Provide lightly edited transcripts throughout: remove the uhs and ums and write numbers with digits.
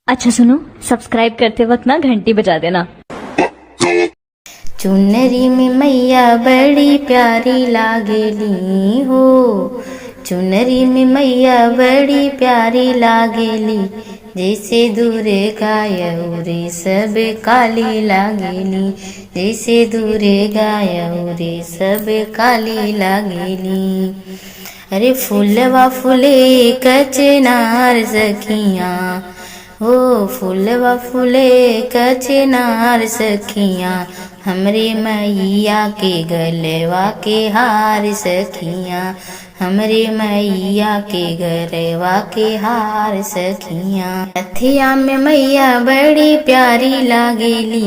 अच्छा सुनो, सब्सक्राइब करते वक्त ना घंटी बजा देना। चुनरी में मैया बड़ी प्यारी लागेली हो। चुनरी में मैया बड़ी प्यारी लागेली, जैसे दूरे गायउरे सब काली लागेली। जैसे दूरे गायउरे सब काली लागेली। अरे फूलवा फूले कचनार सखियाँ, हो फूलवा फूले कचनार सखियाँ, हमरे मैया के गलवा के हार सखियाँ। हमरे मैया के गलवा के हार सखियाँ। नथिया में मैया बड़ी प्यारी लागेली,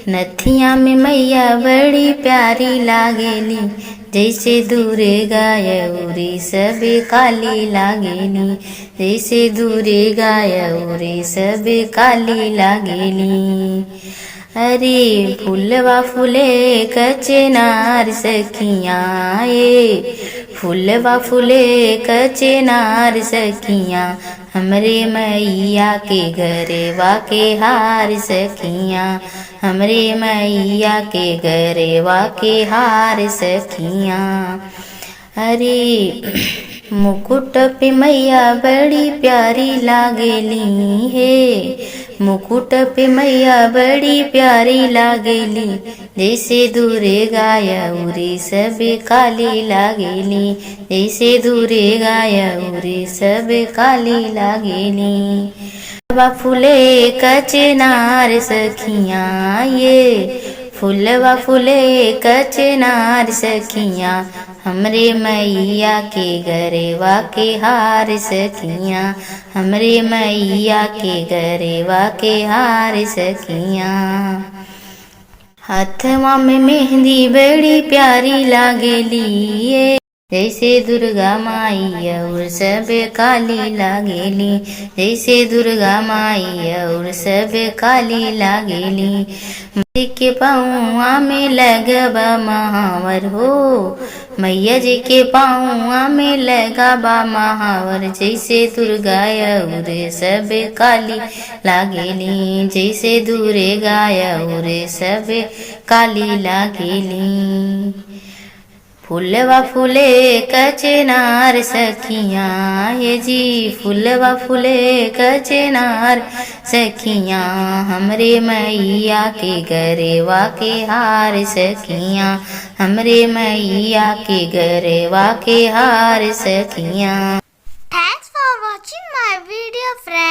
नथिया में मैया बड़ी प्यारी लागेली, जैसे दूरे गायउरे सब काली लागेली। जैसे दूरे गायउरे सब काली लागेली। अरे फूलवा फूले कचनार सखियाँ, फूलवा फूले कचनार सखियाँ, हमरे मैया के गरवा के हार सखियाँ। हमरे मैया के गरवा के हार सखियाँ। अरे मुकुट पे मैया बड़ी प्यारी लागेली है। मुकुट पे मैया बड़ी प्यारी लागेली, जैसे दूरे गायउरे सब काली लागेली। जैसे दूरे गायउरे सब काली लागेली। फूलवा फूले कचनार सखियाँ, फूलवा फूले कचनार सखियाँ, हमरे मैया के गरवा के हार सखियाँ। हमरे मैया के गरवा के हार सखियाँ। हाथवा में मेहंदी बड़ी प्यारी लागेली, जैसे दुर्गा माई और सब काली लागेली। जैसे दुर्गा माई और सब काली लागेली। मैया के पाँव में लगबा महावर हो, मैया जी के पाँव में लगबा महावर, जैसे दुर्गा और सब काली लागेली। जैसे दूरे गायउर सब काली लागेली। फूलवा फूले कचनार सखियाँ, ये जी फूलवा फूले कचनार सखियाँ, हमरे मैया के गरवा के हार सखियाँ। हमरे मैया के गरवा के हार सखियाँ। Thanks for watching my video, friends.